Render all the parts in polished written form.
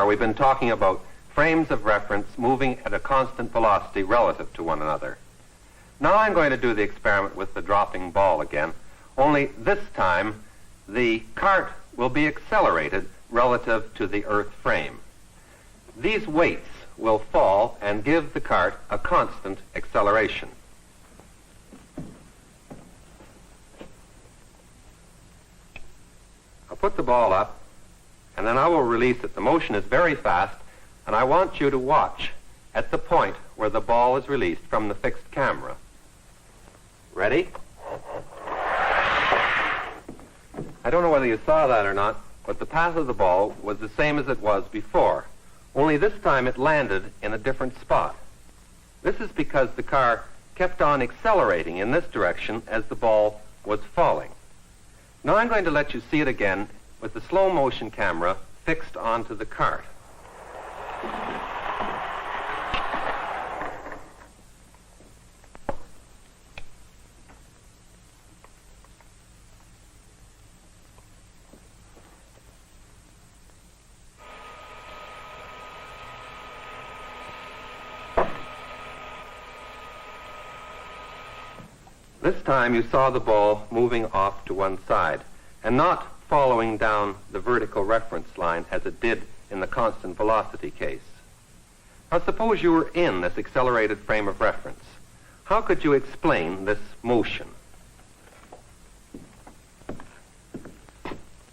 we've been talking about frames of reference moving at a constant velocity relative to one another. Now I'm going to do the experiment with the dropping ball again, only this time the cart will be accelerated relative to the Earth frame. These weights will fall and give the cart a constant acceleration. I'll put the ball up, and then I will release it. The motion is very fast, and I want you to watch at the point where the ball is released from the fixed camera. Ready? I don't know whether you saw that or not, but the path of the ball was the same as it was before, only this time it landed in a different spot. This is because the car kept on accelerating in this direction as the ball was falling. Now I'm going to let you see it again with the slow motion camera fixed onto the cart. This time you saw the ball moving off to one side and not following down the vertical reference line as it did in the constant velocity case. Now suppose you were in this accelerated frame of reference. How could you explain this motion?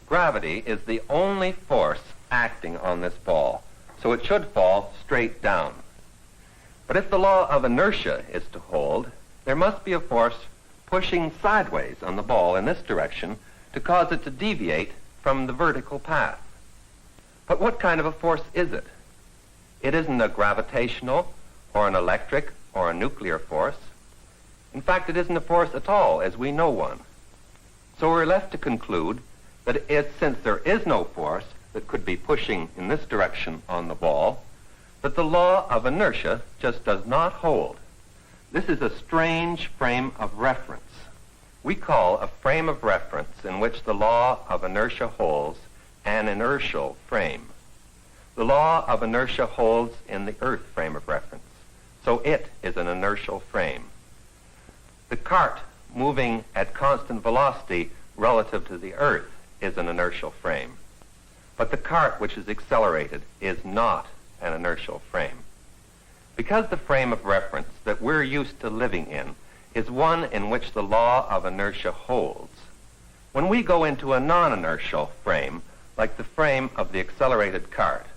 Gravity is the only force acting on this ball, so it should fall straight down. But if the law of inertia is to hold, there must be a force pushing sideways on the ball in this direction to cause it to deviate from the vertical path. But what kind of a force is it? It isn't a gravitational or an electric or a nuclear force. In fact, it isn't a force at all as we know one. So we're left to conclude that since there is no force that could be pushing in this direction on the ball, that the law of inertia just does not hold. This is a strange frame of reference. We call a frame of reference in which the law of inertia holds an inertial frame. The law of inertia holds in the Earth frame of reference, so it is an inertial frame. The cart moving at constant velocity relative to the Earth is an inertial frame, but the cart which is accelerated is not an inertial frame. Because the frame of reference that we're used to living in is one in which the law of inertia holds, when we go into a non-inertial frame, like the frame of the accelerated cart,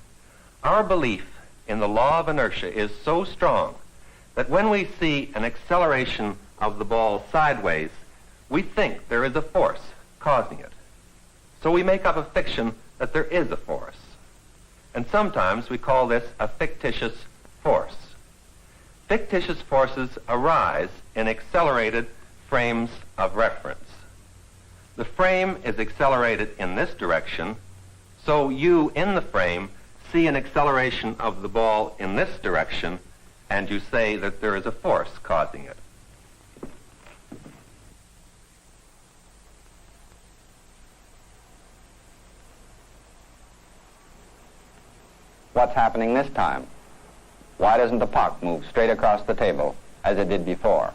our belief in the law of inertia is so strong that when we see an acceleration of the ball sideways, we think there is a force causing it. So we make up a fiction that there is a force. And sometimes we call this a fictitious force. Fictitious forces arise in accelerated frames of reference. The frame is accelerated in this direction, so you in the frame see an acceleration of the ball in this direction, and you say that there is a force causing it. What's happening this time? Why doesn't the puck move straight across the table as it did before?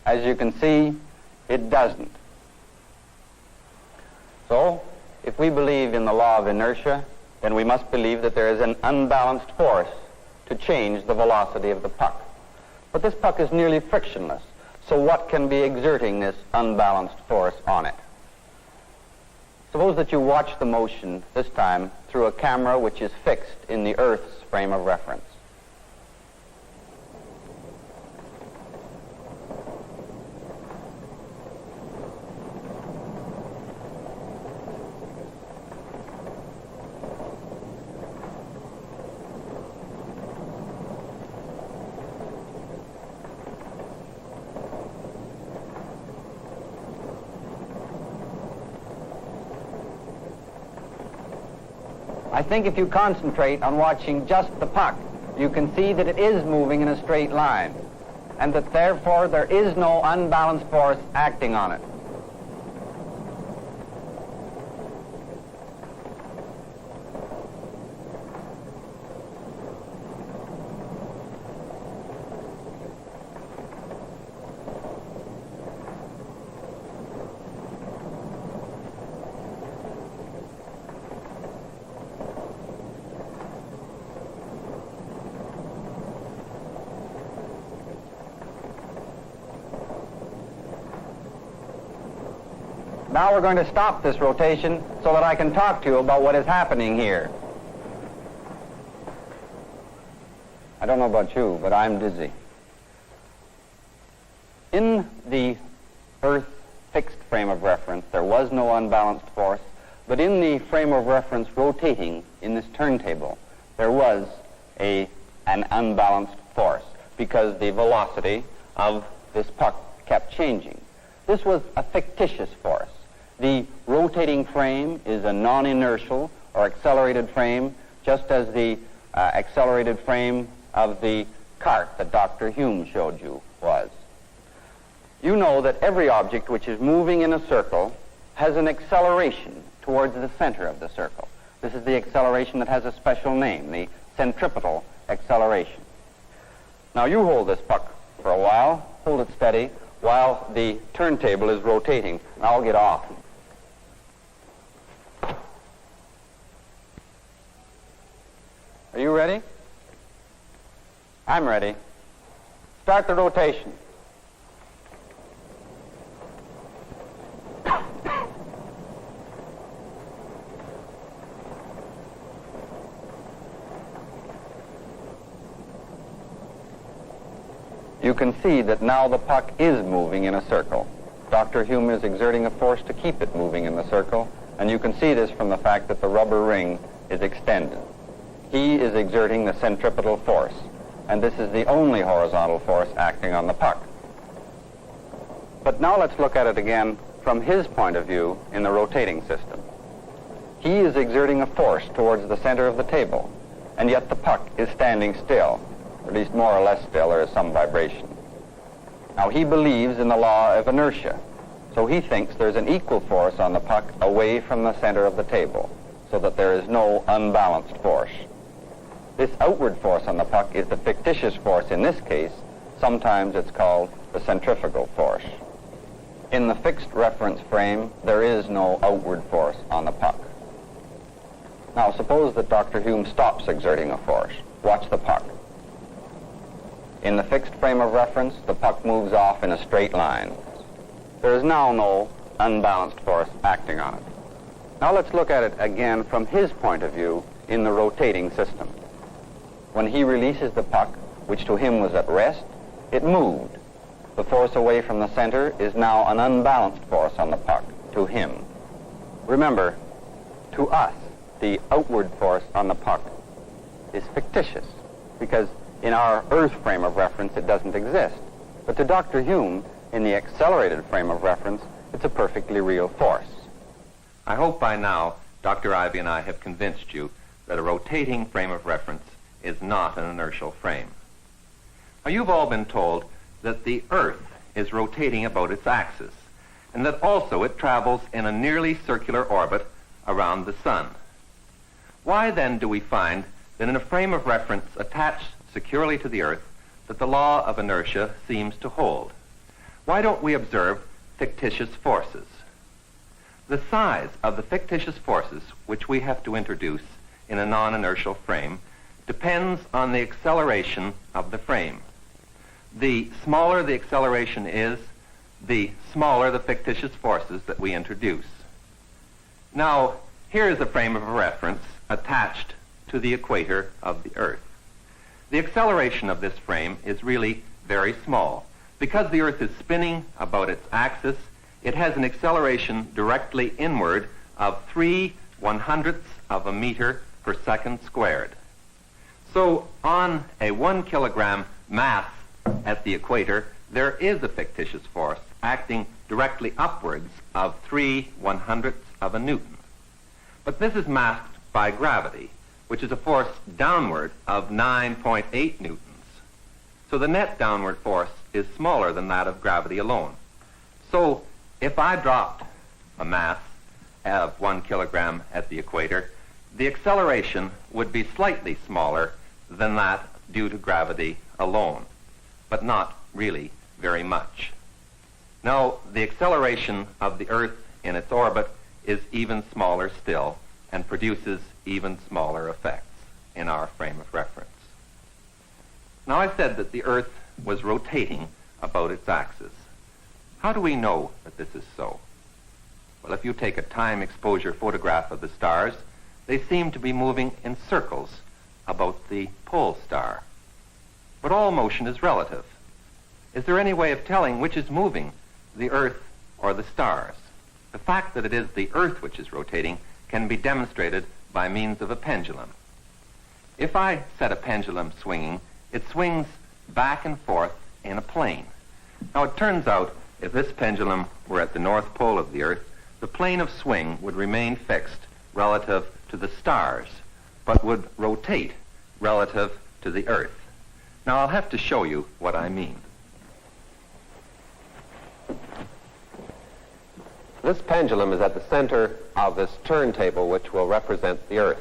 As you can see, it doesn't. So, if we believe in the law of inertia, then we must believe that there is an unbalanced force to change the velocity of the puck. But this puck is nearly frictionless, so what can be exerting this unbalanced force on it? Suppose that you watch the motion, this time, through a camera which is fixed in the Earth's frame of reference. I think if you concentrate on watching just the puck, you can see that it is moving in a straight line. and that therefore there is no unbalanced force acting on it. Now we're going to stop this rotation so that I can talk to you about what is happening here. I don't know about you, but I'm dizzy. In the Earth fixed frame of reference, there was no unbalanced force, but in the frame of reference rotating in this turntable, there was an unbalanced force because the velocity of this puck kept changing. This was a fictitious force. The rotating frame is a non-inertial or accelerated frame, just as the accelerated frame of the cart that Dr. Hume showed you was. You know that every object which is moving in a circle has an acceleration towards the center of the circle. This is the acceleration that has a special name, the centripetal acceleration. Now you hold this puck for a while, hold it steady, while the turntable is rotating, and I'll get off. Are you ready? I'm ready. Start the rotation. You can see that now the puck is moving in a circle. Dr. Hume is exerting a force to keep it moving in the circle, and you can see this from the fact that the rubber ring is extended. He is exerting the centripetal force, and this is the only horizontal force acting on the puck. But now let's look at it again from his point of view in the rotating system. He is exerting a force towards the center of the table, and yet the puck is standing still, or at least more or less still. There is some vibration. Now he believes in the law of inertia, so he thinks there's an equal force on the puck away from the center of the table, so that there is no unbalanced force. This outward force on the puck is the fictitious force. In this case, sometimes it's called the centrifugal force. In the fixed reference frame, there is no outward force on the puck. Now suppose that Dr. Hume stops exerting a force. Watch the puck. In the fixed frame of reference, the puck moves off in a straight line. There is now no unbalanced force acting on it. Now let's look at it again from his point of view in the rotating system. When he releases the puck, which to him was at rest, it moved. The force away from the center is now an unbalanced force on the puck, to him. Remember, to us, the outward force on the puck is fictitious, because in our Earth frame of reference it doesn't exist. But to Dr. Hume, in the accelerated frame of reference, it's a perfectly real force. I hope by now Dr. Ivy and I have convinced you that a rotating frame of reference is not an inertial frame. Now, you've all been told that the Earth is rotating about its axis, and that also it travels in a nearly circular orbit around the Sun. Why then do we find that in a frame of reference attached securely to the Earth that the law of inertia seems to hold? Why don't we observe fictitious forces? The size of the fictitious forces which we have to introduce in a non-inertial frame depends on the acceleration of the frame. The smaller the acceleration is, the smaller the fictitious forces that we introduce. Now, here is a frame of reference attached to the equator of the Earth. The acceleration of this frame is really very small. Because the Earth is spinning about its axis, it has an acceleration directly inward of 3/100ths of a meter per second squared. So on a 1 kilogram mass at the equator, there is a fictitious force acting directly upwards of 3/100ths of a newton. But this is masked by gravity, which is a force downward of 9.8 newtons. So the net downward force is smaller than that of gravity alone. So if I dropped a mass of 1 kilogram at the equator, the acceleration would be slightly smaller than that due to gravity alone, but not really very much. Now, the acceleration of the Earth in its orbit is even smaller still and produces even smaller effects in our frame of reference. Now, I said that the Earth was rotating about its axis. How do we know that this is so? Well, if you take a time exposure photograph of the stars, they seem to be moving in circles about the pole star. But all motion is relative. Is there any way of telling which is moving, the Earth or the stars? The fact that it is the Earth which is rotating can be demonstrated by means of a pendulum. If I set a pendulum swinging, it swings back and forth in a plane. Now, it turns out if this pendulum were at the North Pole of the Earth, the plane of swing would remain fixed relative to the stars, but would rotate relative to the Earth. Now, I'll have to show you what I mean. This pendulum is at the center of this turntable, which will represent the Earth.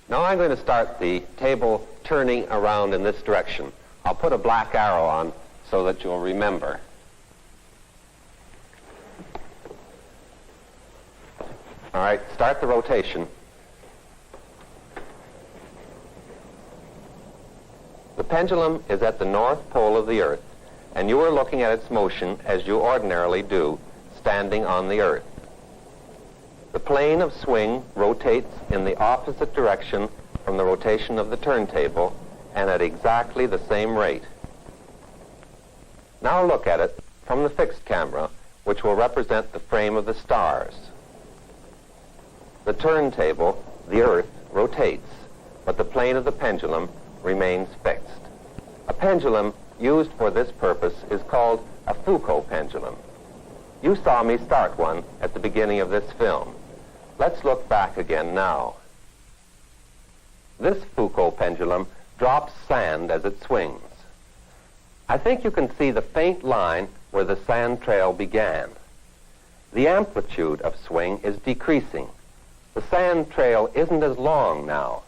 Now I'm going to start the table turning around in this direction. I'll put a black arrow on so that you'll remember. All right, start the rotation. The pendulum is at the North Pole of the Earth, and you are looking at its motion as you ordinarily do, standing on the Earth. The plane of swing rotates in the opposite direction from the rotation of the turntable and at exactly the same rate. Now look at it from the fixed camera, which will represent the frame of the stars. The turntable, the Earth, rotates, but the plane of the pendulum remains fixed. A pendulum used for this purpose is called a Foucault pendulum. You saw me start one at the beginning of this film. Let's look back again now. This Foucault pendulum drops sand as it swings. I think you can see the faint line where the sand trail began. The amplitude of swing is decreasing. The sand trail isn't as long now.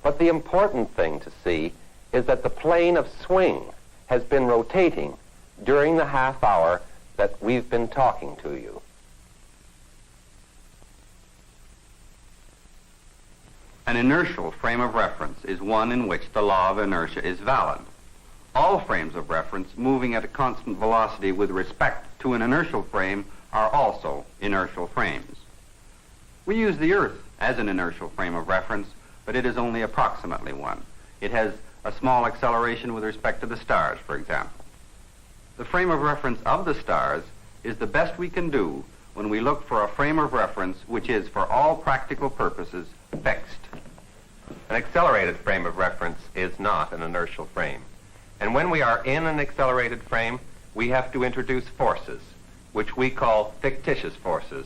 But the important thing to see is that the plane of swing has been rotating during the half hour that we've been talking to you. An inertial frame of reference is one in which the law of inertia is valid. All frames of reference moving at a constant velocity with respect to an inertial frame are also inertial frames. We use the Earth as an inertial frame of reference, but it is only approximately one. It has a small acceleration with respect to the stars, for example. The frame of reference of the stars is the best we can do when we look for a frame of reference which is, for all practical purposes, fixed. An accelerated frame of reference is not an inertial frame. And when we are in an accelerated frame, we have to introduce forces, which we call fictitious forces,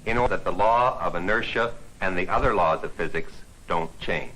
in order that the law of inertia and the other laws of physics don't change.